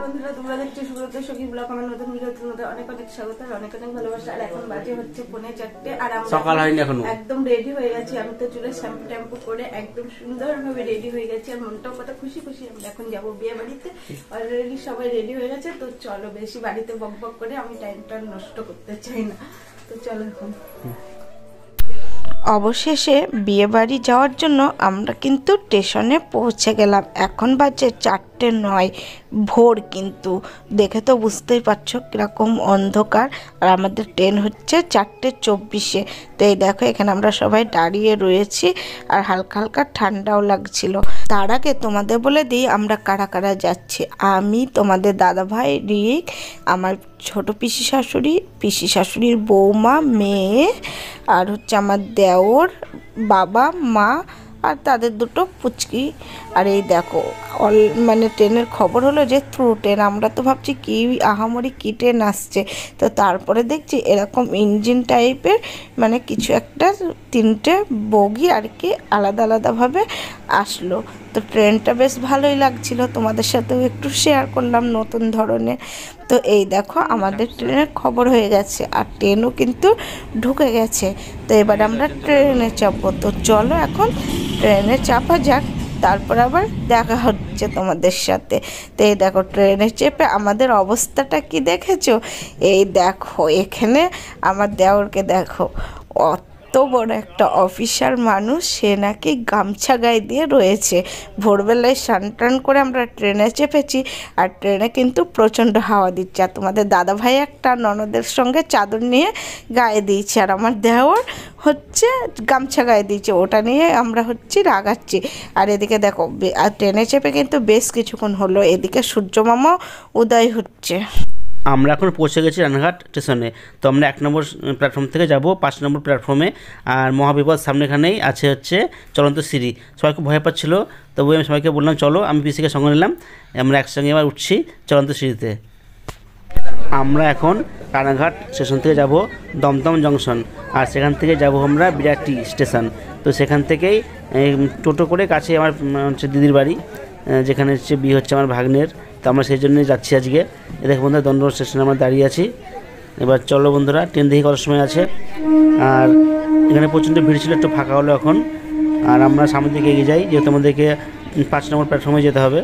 বন্ধুরা, তোমরা দেখছো সুব্রত সখী ব্লগ। আমার নতুন ভিডিওতে অনেক অনেক স্বাগত আর অনেক অনেক ভালোবাসা। আর এখন বাজে হচ্ছে 4:45 আর আমরা সকাল হয়নি এখনো, একদম রেডি হয়ে গেছি। আমি তো চুলে শ্যাম্পু ট্যাম্পু করে একদম সুন্দরভাবে রেডি হয়ে গেছি আর মনটাও কত খুশি খুশি। আমরা এখন যাবো বিয়ে বাড়িতে, অলরেডি সবাই রেডি হয়ে গেছে। তো চলো, বেশি বাড়িতে বক বক করে আমি টাইমটা নষ্ট করতে চাই না। তো চলো এখন। অবশেষে বিয়ে বাড়ি যাওয়ার জন্য আমরা কিন্তু স্টেশনে পৌঁছে গেলাম। এখন বাজে 4:09 ভোর, কিন্তু দেখে তো বুঝতেই পারছো কিরকম অন্ধকার। আর আমাদের ট্রেন হচ্ছে 4:24-এ। তো এই দেখো, এখানে আমরা সবাই দাঁড়িয়ে রয়েছি আর হালকা হালকা ঠান্ডাও লাগছিল। তার আগে তোমাদের বলে দিই আমরা কারা কারা যাচ্ছি। আমি, তোমাদের দাদাভাই রিক, আমার ছোট পিসি শাশুড়ির বৌমা, মেয়ে, আর হচ্ছে আমার দেওর, বাবা, মা আর তাদের দুটো পুচকি। আর এই দেখো, মানে ট্রেনের খবর হলো যে থ্রু ট্রেন। আমরা তো ভাবছি কি আহামরি কি ট্রেন আসছে। তো তারপরে দেখছি এরকম ইঞ্জিন টাইপের, মানে কিছু একটা 3টে বগি আর কি আলাদা আলাদাভাবে আসলো। তো ট্রেনটা বেশ ভালোই লাগছিল, তোমাদের সাথেও একটু শেয়ার করলাম নতুন ধরনের। তো এই দেখো, আমাদের ট্রেনের খবর হয়ে গেছে আর ট্রেনও কিন্তু ঢুকে গেছে। তো এবার আমরা ট্রেনে চাপবো। তো চলো এখন ট্রেনে চাপা যাক, তারপর আবার দেখা হচ্ছে তোমাদের সাথে। তো এই দেখো, ট্রেনে চেপে আমাদের অবস্থাটা কি দেখেছো? এই দেখো, এখানে আমার দেওরকে দেখো, অত বড় একটা অফিসার মানুষ, সে নাকি গামছা গায়ে দিয়ে রয়েছে। ভোরবেলায় স্নান টান করে আমরা ট্রেনে চেপেছি আর ট্রেনে কিন্তু প্রচণ্ড হাওয়া দিচ্ছে। আর তোমাদের দাদাভাই একটা ননদের সঙ্গে চাদর নিয়ে গায়ে দিয়েছে আর আমার দেওর হচ্ছে গামছা গায়ে দিয়েছে, ওটা নিয়ে আমরা হচ্ছে রাগাচ্ছি। আর এদিকে দেখো, আর ট্রেনে চেপে কিন্তু বেশ কিছুক্ষণ হলো, এদিকে সূর্য মামাও উদয় হচ্ছে। আমরা এখন পৌঁছে গেছি রানাঘাট স্টেশনে। তো আমরা 1 নম্বর প্ল্যাটফর্ম থেকে যাব 5 নম্বর প্ল্যাটফর্মে। আর মহাবিপদ সামনেখানেই আছে হচ্ছে চলন্ত সিঁড়ি। সবাই খুব ভয় পাচ্ছিলো, তবু আমি সবাইকে বললাম চলো, আমি পিসিকে সঙ্গে নিলাম। আমরা একসঙ্গে এবার উঠছি চলন্ত সিঁড়িতে। আমরা এখন রানাঘাট স্টেশন থেকে যাব দমদম জংশন, আর সেখান থেকে যাব আমরা বিরাটি স্টেশন। তো সেখান থেকেই টোটো করে কাছে আমার হচ্ছে দিদির বাড়ি, যেখানে হচ্ছে বিয়ে হচ্ছে আমার ভাগ্নের। তো আমরা সেই জন্যই যাচ্ছি আজকে। দেখো বন্ধুরা, দমদম স্টেশনে আমরা দাঁড়িয়ে আছি। এবার চলো বন্ধুরা, ট্রেন দেখি কত সময় আছে। আর এখানে প্রচণ্ড ভিড় ছিল, একটু ফাঁকা হলো এখন। আর আমরা সামনের দিকে এগিয়ে যাই, যেহেতু আমাদেরকে 5 নম্বর প্ল্যাটফর্মে যেতে হবে।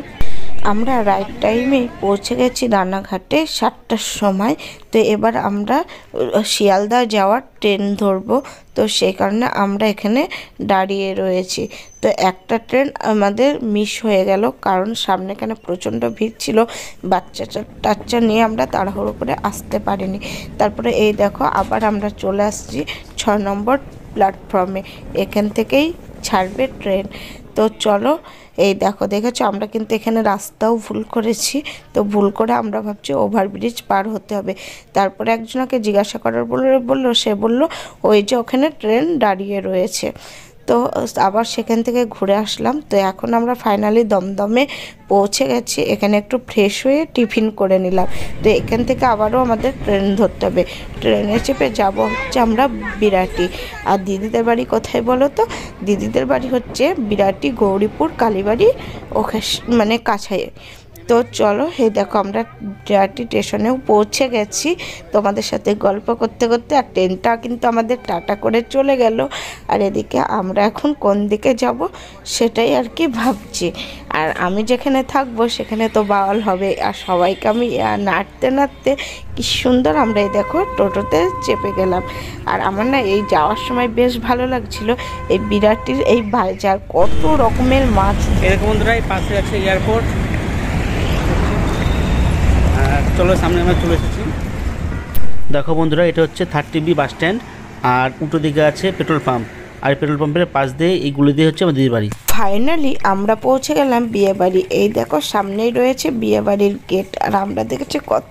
আমরা রাইট টাইমে পৌঁছে গেছি রানাঘাটে 7টার সময়। তো এবার আমরা শিয়ালদা যাওয়ার ট্রেন ধরবো। তো সেই কারণে আমরা এখানে দাঁড়িয়ে রয়েছি। তো একটা ট্রেন আমাদের মিস হয়ে গেল, কারণ সামনে এখানে প্রচণ্ড ভিড় ছিল। বাচ্চা নিয়ে আমরা তাড়াহুড়ো করে আসতে পারিনি। তারপরে এই দেখো, আবার আমরা চলে আসছি 6 নম্বর প্ল্যাটফর্মে। এখান থেকেই ছাড়বে ট্রেন। তো চলো, এই দেখো, দেখেছো আমরা কিন্তু এখানে রাস্তাও ভুল করেছি। তো ভুল করে আমরা ভাবছি ওভারব্রিজ পার হতে হবে। তারপরে একজনকে জিজ্ঞাসা করার বললো, সে বলল ওই যে ওখানে ট্রেন দাঁড়িয়ে রয়েছে। তো আবার সেখান থেকে ঘুরে আসলাম। তো এখন আমরা ফাইনালি দমদমে পৌঁছে গেছি। এখানে একটু ফ্রেশ হয়ে টিফিন করে নিলাম। তো এখান থেকে আবারও আমাদের ট্রেন ধরতে হবে। ট্রেনে চেপে যাব হচ্ছে আমরা বিরাটি। আর দিদিদের বাড়ি কোথায় বলো তো? দিদিদের বাড়ি হচ্ছে বিরাটি, গৌরীপুর, কালীবাড়ি, ওখানে মানে কাছাই। তো চলো, এই দেখো আমরা বিরাটি স্টেশনেও পৌঁছে গেছি তোমাদের সাথে গল্প করতে করতে। আর ট্রেনটা কিন্তু আমাদের টাটা করে চলে গেল। আর এদিকে আমরা এখন কোন দিকে যাব সেটাই আর কি ভাবছি। আর আমি যেখানে থাকবো সেখানে তো বাওয়াল হবে। আর সবাইকে আমি নাড়তে নাড়তে কি সুন্দর আমরা এই দেখো টোটোতে চেপে গেলাম। আর আমার না এই যাওয়ার সময় বেশ ভালো লাগছিল। এই বিরাটির এই বাজার, কত রকমের মাছ। এরকম বন্ধুরা, পাশে আছে এয়ারপোর্ট। চলো, সামনে আমরা চলে এসেছি। দেখো বন্ধুরা, এটা হচ্ছে 30B বাস স্ট্যান্ড। আর উল্টো দিকে আছে পেট্রোল পাম্প। আর পেট্রোল পাম্পের পাশ দিয়ে এইগুলো দিয়ে হচ্ছে আমার দিদির বাড়ি। ফাইনালি আমরা পৌঁছে গেলাম বিয়ে বাড়ি। এই দেখো, সামনেই রয়েছে বিয়ে বাড়ির গেট। আর আমরা দেখেছি কত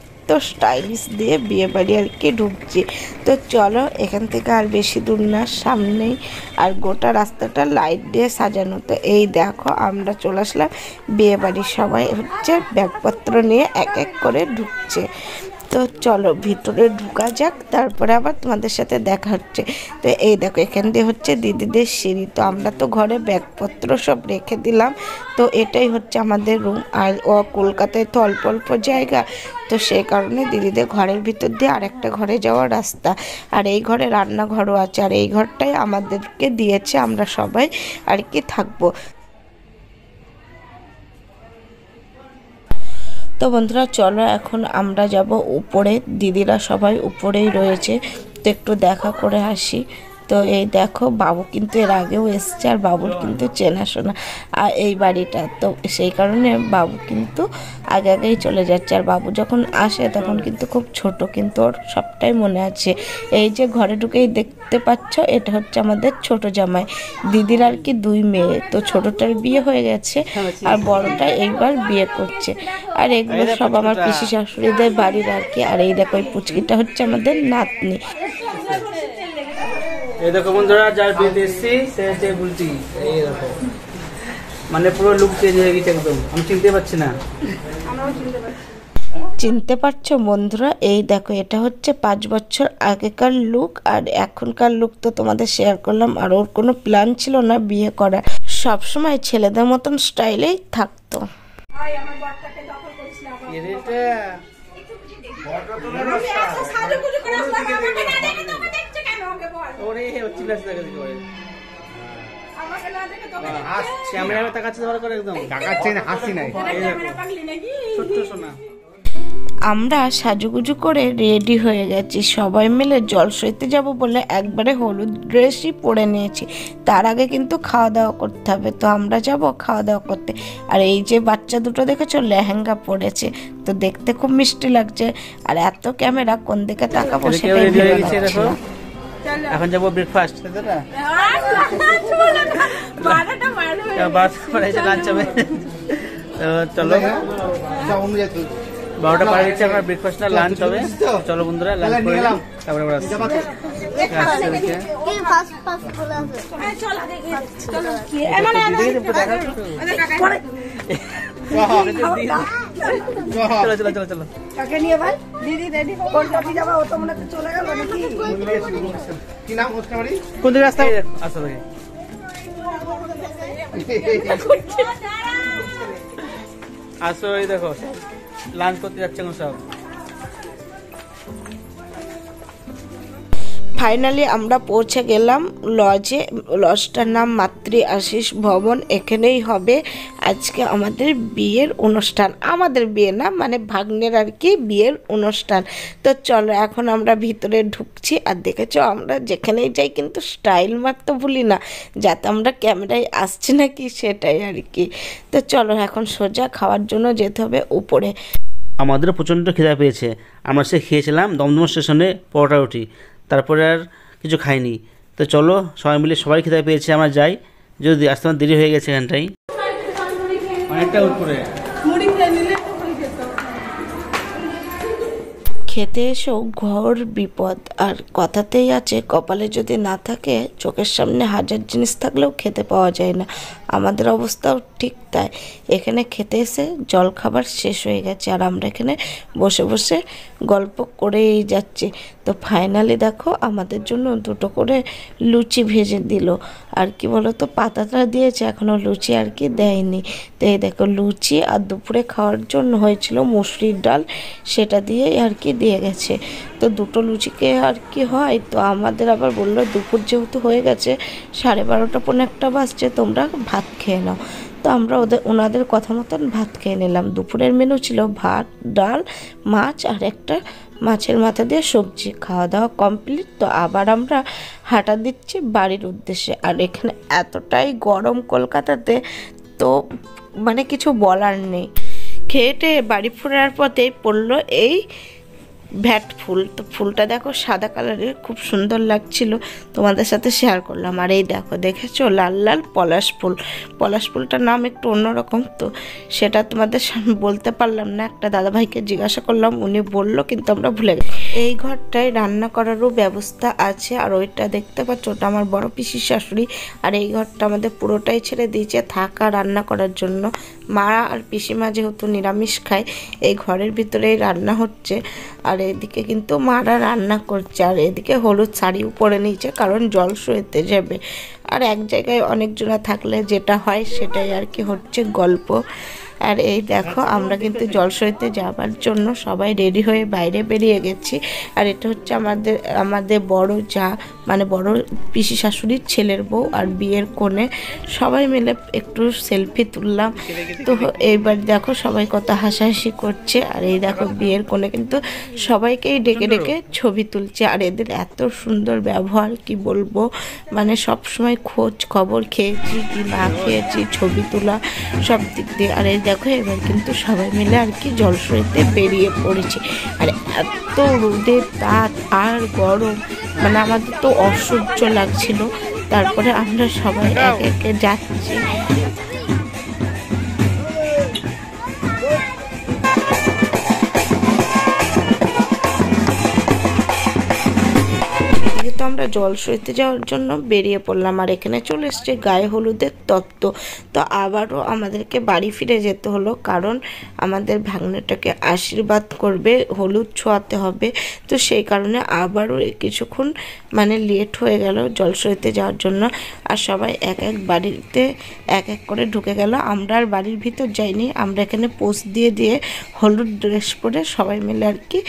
স্টাইলিশ দিয়ে বিয়ে বাড়ি আর কি ঢুকছি। তো চলো, এখান থেকে আর বেশি দূর না, সামনেই। আর গোটা রাস্তাটা লাইট দিয়ে সাজানো। তো এই দেখো, আমরা চলে আসলাম বিয়ে বাড়ি। সবাই হচ্ছে ব্যাগপত্র নিয়ে এক এক করে ঢুকছে। তো তো চলো ভিতরে ঢুকা যাক, তারপরে আবার তোমাদের সাথে দেখা হচ্ছে। তো এই দেখো এখান দিয়ে হচ্ছে দিদিদের সিঁড়ি। তো আমরা তো ঘরে ব্যাগপত্র সব রেখে দিলাম, তো এটাই হচ্ছে আমাদের রুম। আর কলকাতায় তো অল্প অল্প জায়গা, তো সেই কারণে দিদিদের ঘরের ভিতর দিয়ে আরেকটা ঘরে যাওয়ার রাস্তা। আর এই ঘরে রান্নাঘরও আছে, আর এই ঘরটাই আমাদেরকে দিয়েছে, আমরা সবাই আর কি থাকবো। তো বন্ধুরা চলো এখন আমরা যাব উপরে, দিদিরা সবাই উপরেই রয়েছে, তো একটু দেখা করে আসি। তো এই দেখো বাবু কিন্তু এর আগেও এসছে, আর বাবুর কিন্তু চেনাশোনা আর এই বাড়িটা, তো সেই কারণে বাবু কিন্তু আগে আগেই চলে যাচ্ছে। আর বাবু যখন আসে তখন কিন্তু খুব ছোট, কিন্তু ওর সবটাই মনে আছে। এই যে ঘরে ঢুকেই দেখতে পাচ্ছ, এটা হচ্ছে আমাদের ছোট জামাই। দিদির আর কি 2 মেয়ে, তো ছোটটার বিয়ে হয়ে গেছে আর বড়টা এইবার বিয়ে করছে। আর এগুলো সব আমার পিসি শাশুড়িদের বাড়ির আর কি। আর এই দেখো এই পুচকিটা হচ্ছে আমাদের নাতনি। এই দেখো বন্ধুরা, যার বিয়েতে এসেছি সে হচ্ছে বুলটি। এই দেখো মানে পুরো লুক চেঞ্জ হয়ে গেছে একদম, আমি চিনতে পারছি না। চিনতে পারছো বন্ধুরা? এই দেখো এটা হচ্ছে 5 বছর আগেকার লুক, আর এখনকার লুক তো তোমাদের শেয়ার করলাম। আর ওর কোনো প্ল্যান ছিল না বিয়ে করার, সবসময় ছেলেদের মতন স্টাইলেই থাকতো। আমরা সাজুগুজু করে রেডি হয়ে গেছি, সবাই মিলে জল সইতে যাব বলে একবারে হলুদ ড্রেসই পরে নিয়েছি। তার আগে কিন্তু খাওয়া দাওয়া করতে হবে, তো আমরা যাব খাওয়া দাওয়া করতে। আর এই যে বাচ্চা দুটো দেখেছো লেহেঙ্গা পরেছে, তো দেখতে খুব মিষ্টি লাগছে। আর এত ক্যামেরা কোন দিকে তাকাবো সেটাই ভেবে পাচ্ছি না। এখন যাবো ব্রেকফাস্ট, লাঞ্চ হবে। চলো 12টা পার হচ্ছে, আমার ব্রেকফাস্ট না লাঞ্চ হবে। চলো বন্ধুরা লাঞ্চ করে নিলাম, তারপরে আবার আসছি। চলো চলো চলো চলো কাকে নিয়ে ভাই দিদি রেডি কোন কাপি যাবা? ও তো মনে হচ্ছে চলে গেল নাকি? কি নাম ওর বাড়ি? কোন দিকে রাস্তা? আসো ভাই, আসো। এই দেখো লাঞ্চ করতে যাচ্ছে সব। ফাইনালি আমরা পৌঁছে গেলাম লজে। লজটার নাম মাতৃ আশিস ভবন। এখানেই হবে আজকে আমাদের বিয়ের অনুষ্ঠান। আমাদের বিয়ে না, মানে ভাগ্নের আর কি বিয়ের অনুষ্ঠান। তো চলো এখন আমরা ভিতরে ঢুকছি। আর দেখেছো আমরা যেখানেই যাই কিন্তু স্টাইল মারতে ভুলি না, যাতে আমরা ক্যামেরায় আসছি নাকি সেটাই আর কি। তো চলো এখন সোজা খাওয়ার জন্য যেতে হবে উপরে। আমাদেরও প্রচণ্ড খিদা পেয়েছে। আমরা সে খেয়েছিলাম দমদম স্টেশনে পরোটা রুটি, তারপরে আর কিছু খাইনি। তো চলো সবাই মিলে, সবাই খিদা পেয়েছে, আমরা যাই। যদি আসতে আমার দেরি হয়ে গেছে এখানটাই অনেকটা উপরে। খেতে এসেও ঘোর বিপদ। আর কথাতেই আছে কপালে যদি না থাকে, চোখের সামনে হাজার জিনিস থাকলেও খেতে পাওয়া যায় না। আমাদের অবস্থাও ঠিক তাই। এখানে খেতে এসে জল খাবার শেষ হয়ে গেছে, আর আমরা এখানে বসে বসে গল্প করেই যাচ্ছি। তো ফাইনালি দেখো আমাদের জন্য 2টো করে লুচি ভেজে দিল। আর কি বলো তো, পাতাটা দিয়েছে, এখনও লুচি আর কি দেয়নি। তো এই দেখো লুচি, আর দুপুরে খাওয়ার জন্য হয়েছিল মুসুরির ডাল, সেটা দিয়েই আর কি দিয়ে গেছে। তো 2টো লুচিকে আর কি হয়। তো আমাদের আবার বললো দুপুর যেহেতু হয়ে গেছে, 12:30 পৌনে 1 বাজছে, তোমরা ভাত খেয়ে নাও। তো আমরা ওনাদের কথা মতন ভাত খেয়ে নিলাম। দুপুরের মেনু ছিল ভাত, ডাল, মাছ আর একটা মাছের মাথা দিয়ে সবজি। খাওয়া দাওয়া কমপ্লিট। তো আবার আমরা হাঁটা দিচ্ছি বাড়ির উদ্দেশ্যে। আর এখানে এতটাই গরম কলকাতাতে, তো মানে কিছু বলার নেই। খেয়ে টেয়ে বাড়ি ফেরার পথেই পড়লো এই ভ্যাট ফুল। তো ফুলটা দেখো সাদা কালারের, খুব সুন্দর লাগছিল, তোমাদের সাথে শেয়ার করলাম। আর এই দেখো দেখেছো লাল লাল পলাশ ফুল। পলাশ ফুলটার নাম একটু অন্যরকম, তো সেটা তোমাদের সামনে বলতে পারলাম না। একটা দাদাভাইকে জিজ্ঞাসা করলাম, উনি বললো, কিন্তু আমরা ভুলে গেছি। এই ঘরটায় রান্না করারও ব্যবস্থা আছে। আর ওইটা দেখতে পাচ্ছ, ওটা আমার বড় পিসির শাশুড়ি। আর এই ঘরটা আমাদের পুরোটাই ছেড়ে দিয়েছে থাকা রান্না করার জন্য। মা আর পিসিমা যেহেতু নিরামিষ খায়, এই ঘরের ভিতরেই রান্না হচ্ছে। আর এদিকে কিন্তু মারা রান্না করছে, আর এদিকে হলুদ শাড়িও পরে নিয়েছে, কারণ জল সইতে যাবে। আর এক জায়গায় অনেকজনা থাকলে যেটা হয় সেটাই আর কি হচ্ছে গল্প। আর এই দেখো আমরা কিন্তু জল সইতে যাবার জন্য সবাই রেডি হয়ে বাইরে বেরিয়ে গেছি। আর এটা হচ্ছে আমাদের বড় যা, মানে বড় পিসি শাশুড়ির ছেলের বউ আর বিয়ের কোণে, সবাই মিলে একটু সেলফি তুললাম। তো এইবার দেখো সবাই কত হাসাহাসি করছে। আর এই দেখো বিয়ের কোণে কিন্তু সবাইকেই ডেকে ডেকে ছবি তুলছে। আর এদের এত সুন্দর ব্যবহার কি বলবো, মানে সব সময় খোঁজ খবর, খেয়েছি কি না খেয়েছি, ছবি তোলা সব দিক দিয়ে। আর এই দেখো এবার কিন্তু সবাই মিলে আর কি জলসইতে বেরিয়ে পড়েছে। আর এত রোদের তাপ আর গরম, মানে আমাদের তো অসহ্য লাগছিল। তারপরে আমরা সবাই এক একে যাচ্ছি। তো আমরা জল সইতে যাওয়ার জন্য বেরিয়ে পড়লাম। আর এখানে চলে এসছে গায়ে হলুদের তত্ত্ব। তো আবারও আমাদেরকে বাড়ি ফিরে যেতে হলো, কারণ আমাদের ভাগ্নেটাকে আশীর্বাদ করবে, হলুদ ছোঁয়াতে হবে। তো সেই কারণে আবারও কিছুক্ষণ মানে লেট হয়ে গেল জল সইতে যাওয়ার জন্য। আর সবাই এক এক বাড়িতে এক এক করে ঢুকে গেল। আমরা আর বাড়ির ভিতর যাইনি, আমরা এখানে পোস্ট দিয়ে দিয়ে হলুদ ড্রেস পরে সবাই মিলে আর কি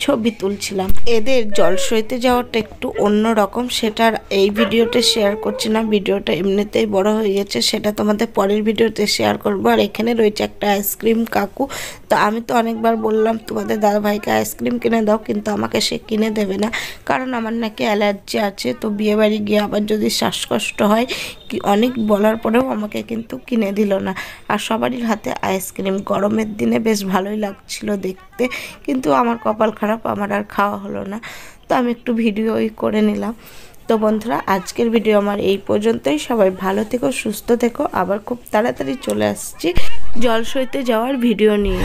ছবি তুলছিলাম। এদের জল সইতে যাওয়াটা একটু অন্য রকম, সেটা এই ভিডিওতে শেয়ার করছি না, ভিডিওটা এমনিতেই বড় হয়ে গেছে, সেটা তোমাদের পরের ভিডিওতে শেয়ার করবো। আর এখানে রয়েছে একটা আইসক্রিম কাকু। তো আমি তো অনেকবার বললাম তোমাদের দাদাভাইকে আইসক্রিম কিনে দাও, কিন্তু আমাকে সে কিনে দেবে না, কারণ আমার নাকি অ্যালার্জি আছে। তো বিয়েবাড়ি গিয়ে আবার যদি শ্বাসকষ্ট হয় কি, অনেক বলার পরেও আমাকে কিন্তু কিনে দিল না। আর সবারই হাতে আইসক্রিম, গরমের দিনে বেশ ভালোই লাগছিল দেখতে, কিন্তু আমার কপাল খারাপ, আমার আর খাওয়া হলো না। তো আমি একটু ভিডিওই করে নিলাম। তো বন্ধুরা আজকের ভিডিও আমার এই পর্যন্তই। সবাই ভালো থেকো, সুস্থ থেকো। আবার খুব তাড়াতাড়ি চলে আসছি জল সইতে যাওয়ার ভিডিও নিয়ে।